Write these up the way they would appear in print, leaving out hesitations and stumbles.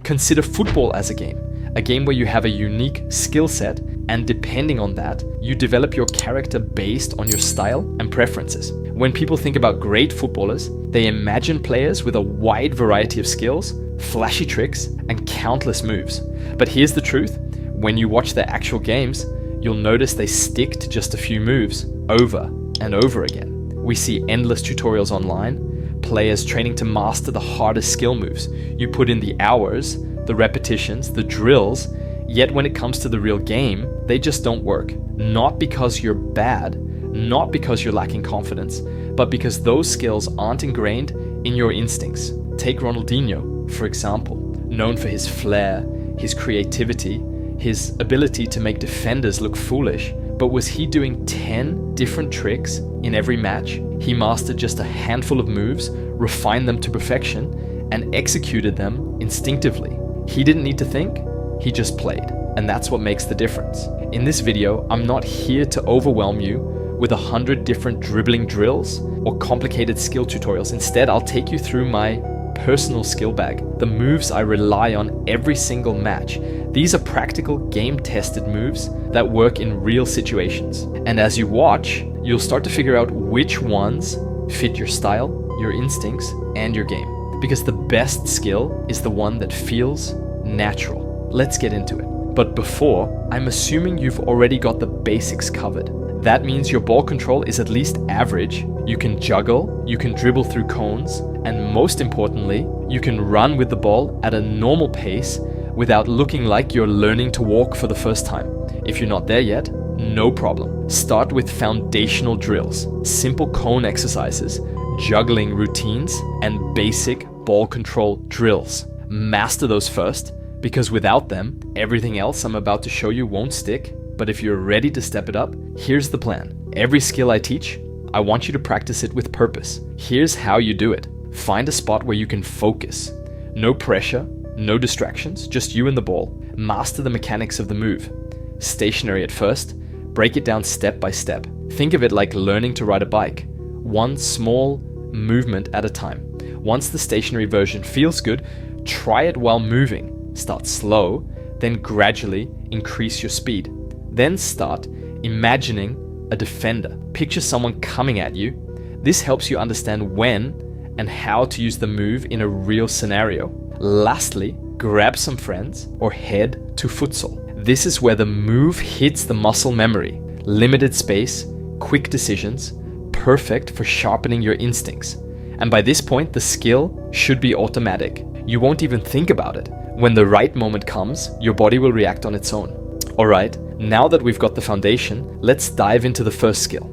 Consider football as a game where you have a unique skill set, and depending on that, you develop your character based on your style and preferences. When people think about great footballers, they imagine players with a wide variety of skills, flashy tricks, and countless moves. But here's the truth: when you watch their actual games, you'll notice they stick to just a few moves over and over again. We see endless tutorials online, players training to master the hardest skill moves. You put in the hours, the repetitions, the drills, yet when it comes to the real game, they just don't work. Not because you're bad, not because you're lacking confidence, but because those skills aren't ingrained in your instincts. Take Ronaldinho, for example, known for his flair, his creativity, his ability to make defenders look foolish. But was he doing 10 different tricks in every match? He mastered just a handful of moves, refined them to perfection, and executed them instinctively. He didn't need to think, he just played. And that's what makes the difference. In this video, I'm not here to overwhelm you with 100 different dribbling drills or complicated skill tutorials. Instead, I'll take you through my personal skill bag, the moves I rely on every single match. These are practical, game-tested moves that work in real situations. And as you watch, you'll start to figure out which ones fit your style, your instincts, and your game. Because the best skill is the one that feels natural. Let's get into it. But before, I'm assuming you've already got the basics covered. That means your ball control is at least average, you can juggle, you can dribble through cones, and most importantly, you can run with the ball at a normal pace without looking like you're learning to walk for the first time. If you're not there yet, no problem. Start with foundational drills, simple cone exercises, juggling routines, and basic ball control drills. Master those first, because without them, everything else I'm about to show you won't stick. But if you're ready to step it up, here's the plan. Every skill I teach, I want you to practice it with purpose. Here's how you do it. Find a spot where you can focus. No pressure, no distractions, just you and the ball. Master the mechanics of the move. Stationary at first, break it down step by step. Think of it like learning to ride a bike. One small movement at a time. Once the stationary version feels good, try it while moving. Start slow, then gradually increase your speed. Then start imagining a defender. Picture someone coming at you. This helps you understand when and how to use the move in a real scenario. Lastly, grab some friends or head to futsal. This is where the move hits the muscle memory. Limited space, quick decisions, perfect for sharpening your instincts. And by this point, the skill should be automatic. You won't even think about it. When the right moment comes, your body will react on its own. Alright, now that we've got the foundation, let's dive into the first skill.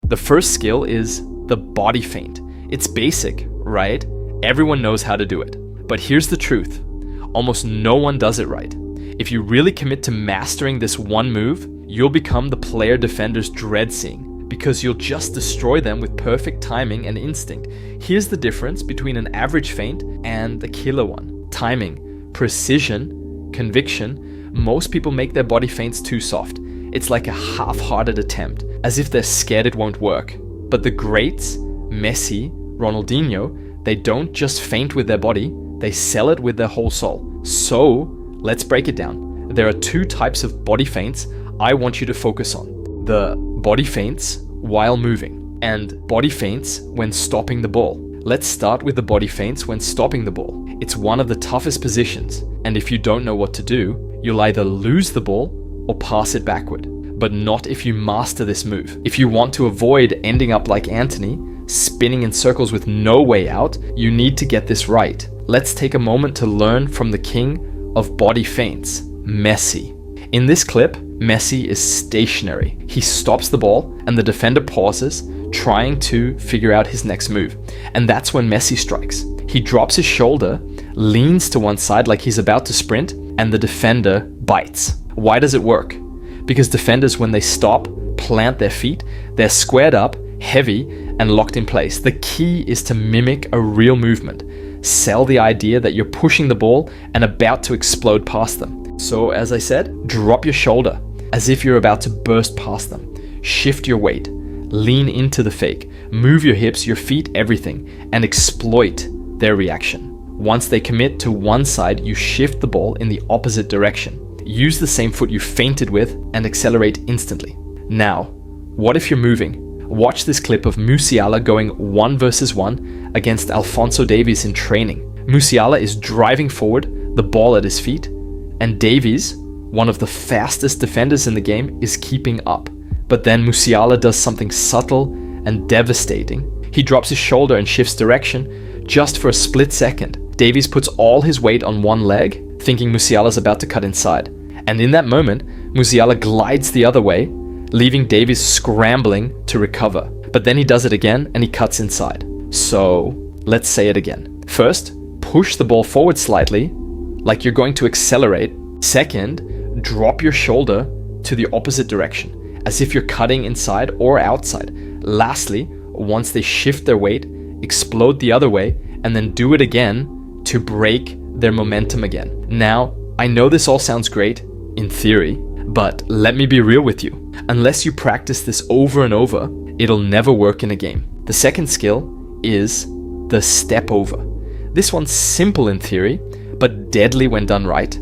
The first skill is the body feint. It's basic, right? Everyone knows how to do it. But here's the truth. Almost no one does it right. If you really commit to mastering this one move, you'll become the player defenders dread seeing, because you'll just destroy them with perfect timing and instinct. Here's the difference between an average feint and the killer one. Timing, precision, conviction. Most people make their body feints too soft. It's like a half-hearted attempt, as if they're scared it won't work. But the greats, Messi, Ronaldinho, they don't just feint with their body, they sell it with their whole soul. So, let's break it down. There are two types of body feints I want you to focus on. The body feints while moving, and body feints when stopping the ball. Let's start with the body feints when stopping the ball. It's one of the toughest positions, and if you don't know what to do, you'll either lose the ball or pass it backward. But not if you master this move. If you want to avoid ending up like Anthony, spinning in circles with no way out, you need to get this right. Let's take a moment to learn from the king of body feints, Messi. In this clip, Messi is stationary. He stops the ball and the defender pauses, trying to figure out his next move. And that's when Messi strikes. He drops his shoulder, leans to one side like he's about to sprint, and the defender bites. Why does it work? Because defenders, when they stop, plant their feet, they're squared up, heavy, and locked in place. The key is to mimic a real movement. Sell the idea that you're pushing the ball and about to explode past them. So as I said, drop your shoulder as if you're about to burst past them. Shift your weight, lean into the fake, move your hips, your feet, everything, and exploit their reaction. Once they commit to one side, you shift the ball in the opposite direction. Use the same foot you feinted with and accelerate instantly. Now, what if you're moving? Watch this clip of Musiala going 1v1 against Alphonso Davies in training. Musiala is driving forward, the ball at his feet, and Davies, one of the fastest defenders in the game, is keeping up. But then Musiala does something subtle and devastating. He drops his shoulder and shifts direction just for a split second. Davies puts all his weight on one leg, thinking Musiala's about to cut inside. And in that moment, Musiala glides the other way, leaving Davies scrambling to recover. But then he does it again and he cuts inside. So let's say it again. First, push the ball forward slightly, like you're going to accelerate. Second, drop your shoulder to the opposite direction, as if you're cutting inside or outside. Lastly, once they shift their weight, explode the other way, and then do it again to break their momentum again. Now, I know this all sounds great in theory, but let me be real with you. Unless you practice this over and over, it'll never work in a game. The second skill is the step over. This one's simple in theory, but deadly when done right.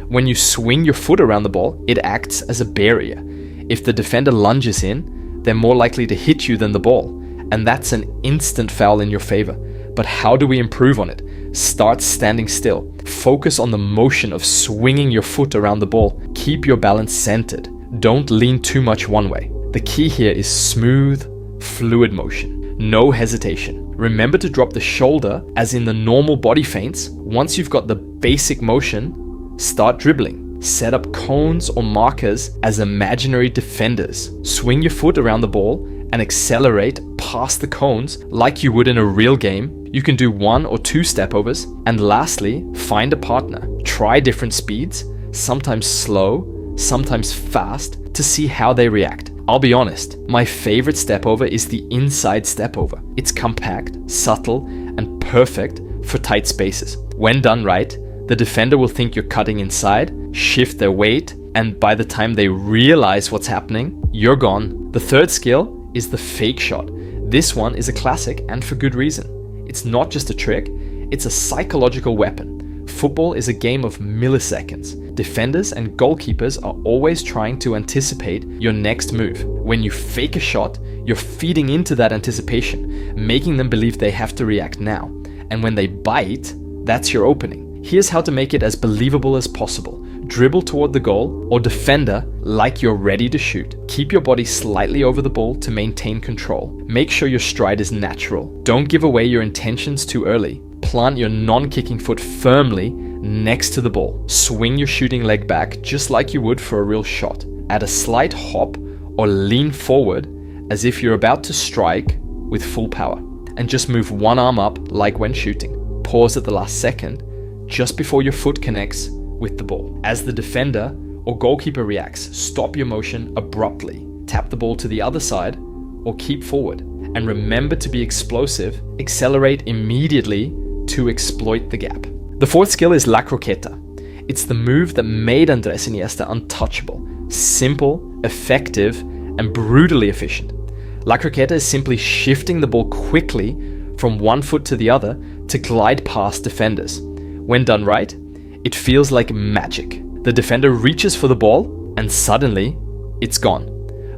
When you swing your foot around the ball, it acts as a barrier. If the defender lunges in, they're more likely to hit you than the ball, and that's an instant foul in your favor. But how do we improve on it? Start standing still. Focus on the motion of swinging your foot around the ball. Keep your balance centered. Don't lean too much one way. The key here is smooth, fluid motion. No hesitation. Remember to drop the shoulder as in the normal body feints. Once you've got the basic motion, start dribbling. Set up cones or markers as imaginary defenders. Swing your foot around the ball and accelerate past the cones like you would in a real game. You can do 1 or 2 step overs. And lastly, find a partner. Try different speeds, sometimes slow, sometimes fast, to see how they react. I'll be honest, my favorite step over is the inside step over. It's compact, subtle, and perfect for tight spaces. When done right, the defender will think you're cutting inside, shift their weight, and by the time they realize what's happening, you're gone. The third skill is the fake shot. This one is a classic, and for good reason. It's not just a trick, it's a psychological weapon. Football is a game of milliseconds. Defenders and goalkeepers are always trying to anticipate your next move. When you fake a shot, you're feeding into that anticipation, making them believe they have to react now. And when they bite, that's your opening. Here's how to make it as believable as possible. Dribble toward the goal or defender like you're ready to shoot. Keep your body slightly over the ball to maintain control. Make sure your stride is natural. Don't give away your intentions too early. Plant your non-kicking foot firmly next to the ball. Swing your shooting leg back just like you would for a real shot. Add a slight hop or lean forward as if you're about to strike with full power. And just move one arm up like when shooting. Pause at the last second just before your foot connects with the ball. As the defender or goalkeeper reacts, stop your motion abruptly. Tap the ball to the other side or keep forward. And remember to be explosive. Accelerate immediately to exploit the gap. The fourth skill is La Croqueta. It's the move that made Andres Iniesta untouchable. Simple, effective, and brutally efficient. La Croqueta is simply shifting the ball quickly from one foot to the other to glide past defenders. When done right, it feels like magic. The defender reaches for the ball and suddenly it's gone.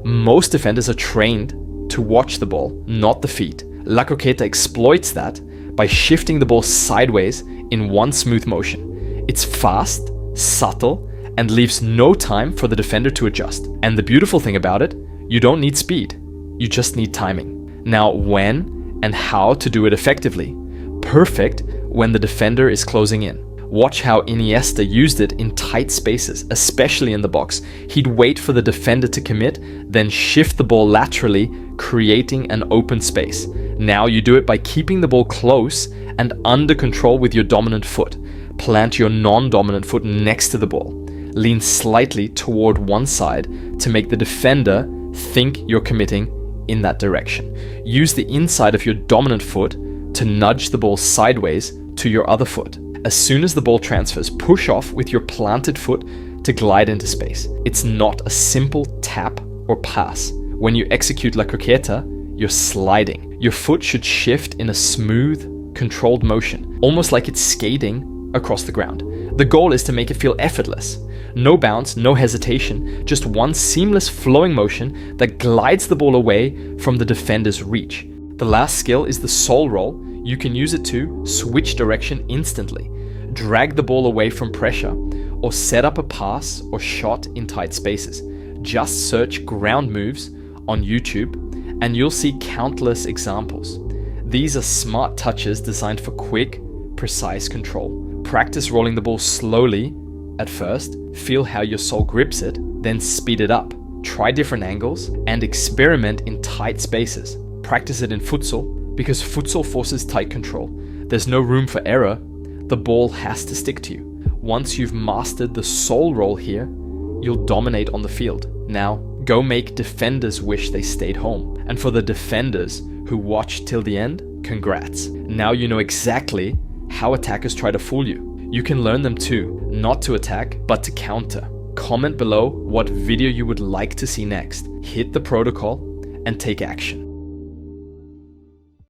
Most defenders are trained to watch the ball, not the feet. La Croqueta exploits that by shifting the ball sideways in one smooth motion. It's fast, subtle, and leaves no time for the defender to adjust. And the beautiful thing about it, you don't need speed, you just need timing. Now, when and how to do it effectively. Perfect when the defender is closing in. Watch how Iniesta used it in tight spaces, especially in the box. He'd wait for the defender to commit, then shift the ball laterally, creating an open space. Now you do it by keeping the ball close and under control with your dominant foot. Plant your non-dominant foot next to the ball. Lean slightly toward one side to make the defender think you're committing in that direction. Use the inside of your dominant foot to nudge the ball sideways to your other foot. As soon as the ball transfers, push off with your planted foot to glide into space. It's not a simple tap or pass. When you execute La Croqueta, you're sliding. Your foot should shift in a smooth, controlled motion, almost like it's skating across the ground. The goal is to make it feel effortless. No bounce, no hesitation, just one seamless flowing motion that glides the ball away from the defender's reach. The last skill is the soul roll. You can use it to switch direction instantly, drag the ball away from pressure, or set up a pass or shot in tight spaces. Just search ground moves on YouTube and you'll see countless examples. These are smart touches designed for quick, precise control. Practice rolling the ball slowly at first, feel how your soul grips it, then speed it up. Try different angles and experiment in tight spaces. Practice it in futsal because futsal forces tight control. There's no room for error. The ball has to stick to you. Once you've mastered the soul roll here, you'll dominate on the field. Now, go make defenders wish they stayed home. And for the defenders who watched till the end, congrats. Now you know exactly how attackers try to fool you. You can learn them too, not to attack, but to counter. Comment below what video you would like to see next. Hit the protocol and take action.